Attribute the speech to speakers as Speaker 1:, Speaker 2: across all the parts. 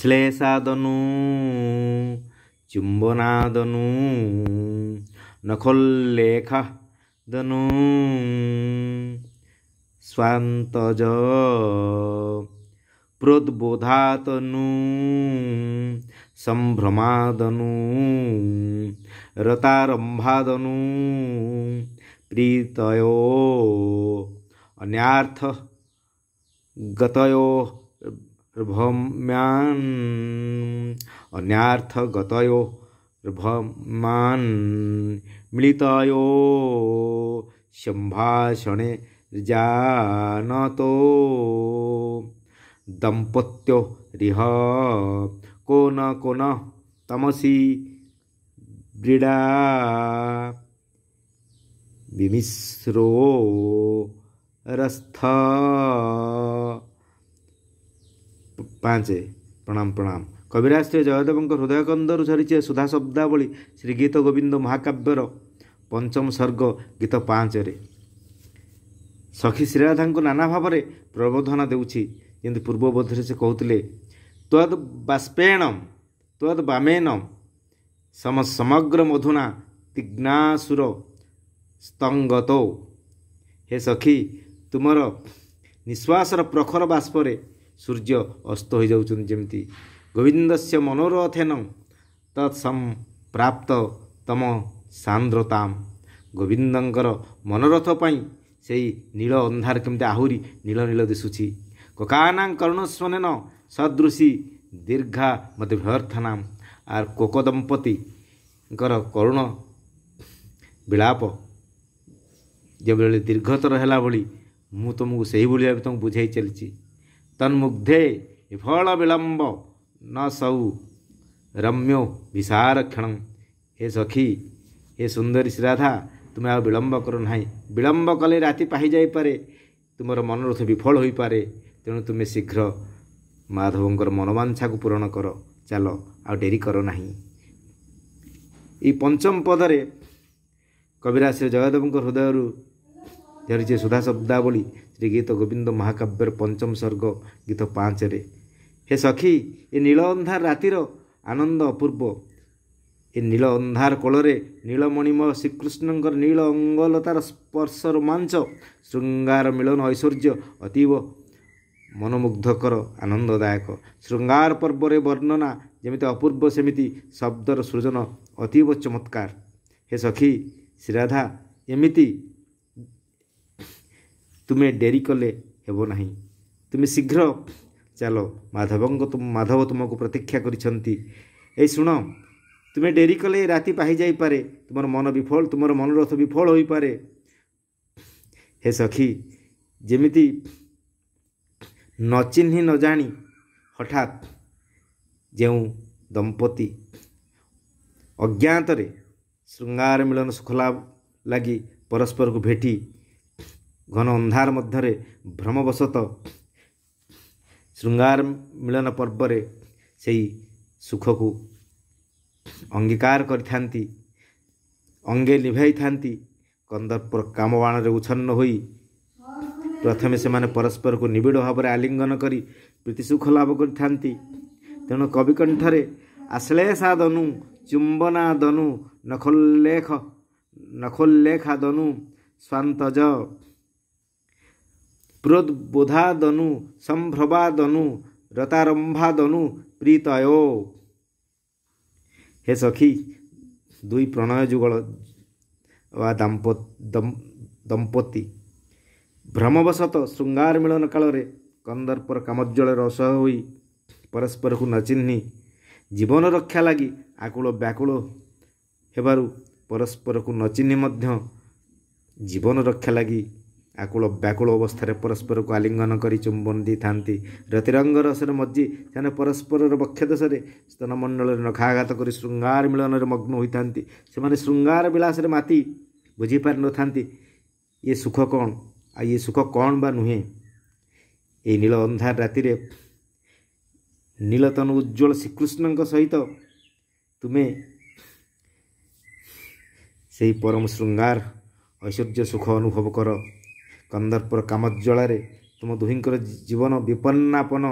Speaker 1: ଆଶ୍ଲେଷାଦନୁ ଚୁମ୍ବନାଦନୁ ନଖୋଲ୍ଲେଖାଦନୁ ସ୍ୱାନ୍ତଜ ପ୍ରୋଦ୍ବୋଧାତନୁ ସମ୍ଭ୍ରମାଦନୁ ରତାରମ୍ଭାଦନୁ ପ୍ରୀତୟୋ ଅନ୍ୟାର୍ଥ ଗତୟୋ ଭମ୍ୟାନ୍ ଅନ୍ୟାର୍ଥ ଗତୟୋ ଭମାନ୍ ମିଳିତୟୋ ସମ୍ଭାଷଣେ ଜାନतो ଦମ୍ପତ୍ୟୋ Rih cone ତମସି ବ୍ରୀଡ଼ା ବିମିଶ୍ರೋ ରସ୍ଥ। 5 प्रणाम प्रणाम। कविराज श्री जयदेव हृदय कंदर झरी सुधा शब्दावली श्री गीत गोविंद महाकाव्यर पंचम सर्ग गीत 5 रे सखी श्रीराधा को नाना भाव में प्रबोधन देउछि। जमी पूर्वबोधरे से कहते त्वद बाष्पेण त्वद बामेन समग्र मधुना तिग्नासुर स्तंगतो। हे सखी तुमर निश्वासर प्रखर बाष्परे सूर्य अस्त हो जाउछन। जमती गोविंदस्य मनोरथेन तत्संप्राप्त तम सांद्रताम। गोविंदंकर मनोरथ पाई से नील अंधार केमती आहुरी नील नील दिशुछि। कोकानां कर्णस्वनेन सदृशी दीर्घा मत व्यर्थनाम। आर कोक दंपति करुण विलाप जब दीर्घतर है भली मु तुमको से ही भाई तुमको बुझाई चलची। तन्मुग्धे विफल विलंब न सौ रम्यो विसारक्षण। हे सखी हे सुंदरी श्रीराधा तुम्हें आ विलंब करो ना। विलंब कले राति पाई जापे तुमर मनोरथ विफल हो पारे। तेणु तुम्हें शीघ्र माधवंकर मनोवांछा को पूरण कर चलो आ डेरी करो ना। ये पंचम पदरे कविराज श्री जयदेव हृदय झरी सुधा शब्दावली श्री गीत गोविंद महाकाव्यर पंचम सर्ग गीत 5 रे। हे सखी ए नील अंधार रातिर आनंद अपूर्व। ए नील अंधार कोଳରେ नीलमणिमय श्रीकृष्णଙ୍କର नील अंगलतार स्पर्श रोमांच श्रृंगार मिलन ऐश्वर्य अतीव मनमुग्धकर आनंददायक। श्रृंगार पर्वरे वर्णना जमिति अपूर्व सेमिति शब्दर सृजन अतीव चमत्कार। हे सखी श्रीराधा एमिति तुम्हें डेरी कले हेबो नहीं। तुम्हें शीघ्र चलो माधव तुमको प्रतीक्षा करिसंती। ए सुन तुम्हें डेरी कले राति पाई जाई पारे तुमर मन विफल तुमर मनोरथ विफल होई पारे। हे सखी जेमिति न चिन्ही न जानी हठात जो दंपति अज्ञातरे श्रृंगार मिलन सुखलाभ लगी परस्पर को भेटी घन अंधार मध्यरे भ्रमवशत श्रृंगार मिलन पर्वरे से सुख को अंगीकार करिथांती अंगे निभाई थांती। कंदर्पर कामबाण रे उच्छन्न होई प्रथमे से माने परस्पर को निबिड़ भाव में आलिंगन करी प्रीति सुख लाभ करिथांती। तेणु कविकंठरे आश्लेषादनु चुंबनादनु नखोल्लेखादनु स्वान्तज प्रोद्बोधादनु संभ्रवादनु रतारंभादनु प्रीतयो। हे सखी दुई प्रणय जुगल वा दंपति भ्रमवशत श्रृंगार मिलन काल कंदर्पर कामोज्जल असह्य होई परस्पर को न चिन्ही जीवन रक्षा लगी आकुल व्याकुल हेबारु परस्पर को न चिन्ही मध्य जीवन रक्षा लगी आकुल व्याकुल अवस्था परस्पर को आलिंगन कर चुंबन दी था। रतिरंग रसर मज्जी से परस्पर वक्षदेशे स्तनमंडल नखाघात कर श्रृंगार मिलन मग्न होता से श्रृंगार विलास माति बुझीपार न था ये सुख कौन आ ये सुख कौन बा नुहे। ये नील अंधार राति नीलतन उज्ज्वल श्रीकृष्ण सहित तुम्हें से परम श्रृंगार ऐश्वर्य सुख अनुभव कर। कंदर्पर कामोज्जल तुम दुहिंकर जीवन विपन्नापन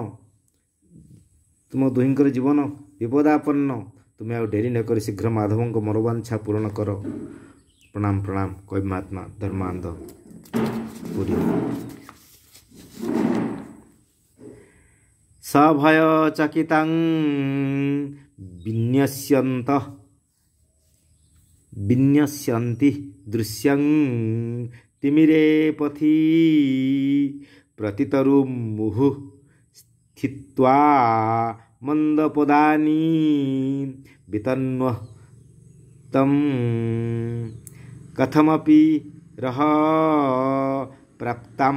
Speaker 1: तुम दुहिंकर जीवन विपदापन्न तुम्हें आउ डेरी न कर शीघ्र माधवों मनोवांछा पूर्ण कर। प्रणाम प्रणाम कवि महात्मा धर्मानंद पुरी। सभय चकितां विन्यस्यन्ति दृश्यं तिमिरे पथि प्रतितरु मुहु स्थित्वा मंदपदानि वितन्वतं कथमपि रह प्राप्तां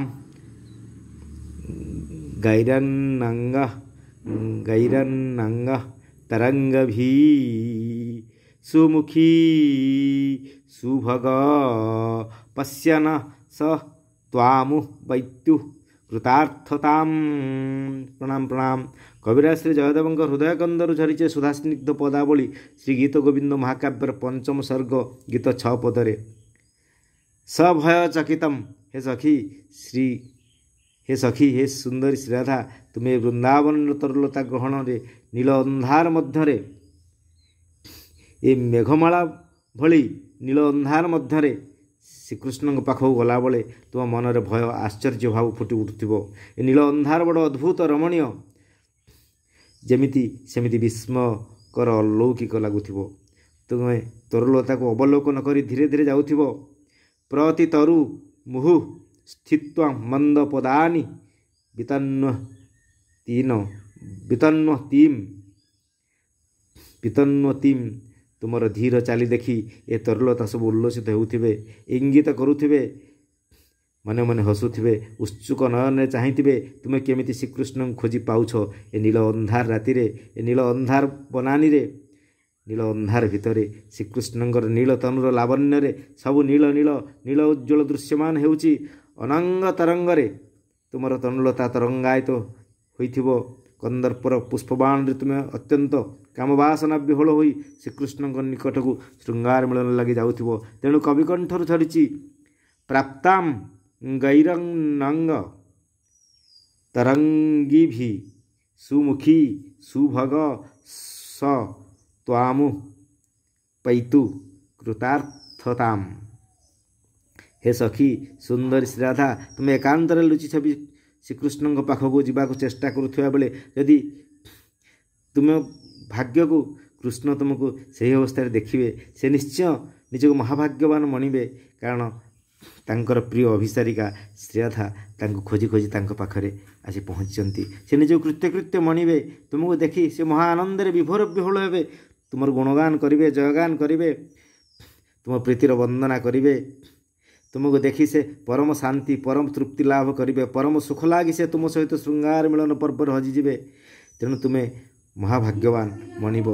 Speaker 1: गैरन्नंग तरंगभी सुमुखी सुभग पश्यन स त्वामु वैत्यु कृतार्थताम। प्रणाम प्रणाम। कविराज श्री जयदेव हृदय कंदर झरीचे सुधास्निग्ध पदावली श्री गीत गोविंद महाकाव्यर पंचम सर्ग गीत 6 पदरे सभय चकितम हे सखी हे सुंदरी श्रीराधा तुम्हें वृंदावन तरलता ग्रहण रे नील अंधार मध्य ए मेघमाला भली नील अंधार मध्य श्रीकृष्ण पाखक गला बेले तुम मनरे भय आश्चर्य भाव फुटी उठुथिबो। ए नील अंधार बड़ अद्भुत रमणीय जेमिति सेमिति विस्मयकर अलौकिक लगुथिबो। तुम्हें तरलता को अवलोकन करी धीरे धीरे जाउथिबो। प्रति तरु मुहु स्थित्वा मंद पदानि वितन्वतीम तुमर धीर चाली देखी ए तरलता सब उल्लसित होउथिबे इंगित करुथिबे मने मने हसुथिबे उत्सुक नयन चाहिथिबे तुम्हें केमिति श्रीकृष्ण खोजी पाउछ ए नील अंधार राति रे ए नील अंधार बनानी रे नील अंधार भितरे श्रीकृष्णंकर नील तनुर लावण्य रे सबु नील नील नील उज्ज्वल दृश्यमान हेउची अनंग तरंगरे तुमर तनुलता तरंगायित होइथिबो। कंदर्पर पुष्पबाण रे तुम्हें अत्यंत कामवासना विहोल होई श्रीकृष्ण निकट को श्रृंगार मिलन लगी जाउथिबो। तेणु कविकंठर झरिची प्राप्ताम गैरंग तरंगी भी सुमुखी सुभग स त्वामु पैतु कृतार्थताम। हे सखी सुंदर श्रीराधा तुम्हें एकांतर लुचि छवि श्रीकृष्ण पाखक जावाक चेष्टा करुवा बेले यदि तुम भाग्य को कृष्ण तुमको सही अवस्था देखिए से निश्चय निजक महाभाग्यवान मणिबे कारण तांकर प्रिय अभिसारिका श्रीराधा तांको खोजी खोजी तांको पाखरे आसी पहुँचती से निज कृत्य मणिबे तुमको देखी से महा आनंद विभोर विहोल हे तुमर गुणगान करेंगे जयगान करेंगे तुम प्रीतिर वंदना करेंगे तुमको देखी से परम शांति परम तृप्ति लाभ करेंगे परम सुख लगी से तुम सहित श्रृंगार मिलन पर्व हजिजे। तेणु तुम्हें महाभाग्यवान मणिब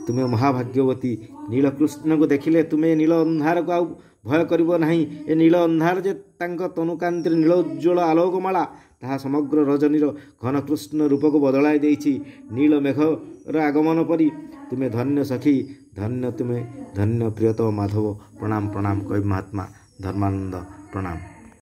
Speaker 1: तुम्हें महाभाग्यवती नीलकृष्ण को देखिले तुम्हें नील अंधार को आउ भय करिब नाही। ए नील अंधार जे तांक तनुकांतिर नील उज्ज्वल आलोकमाला ताहा समग्र रजनीर घन कृष्ण रूप को बदलाई देइछि। नील मेघर आगमन परी तुम्हें धन्य सखी धन्य तुम्हें धन्य प्रियतम माधव। प्रणाम प्रणाम कवि महात्मा धर्मानंद प्रणाम।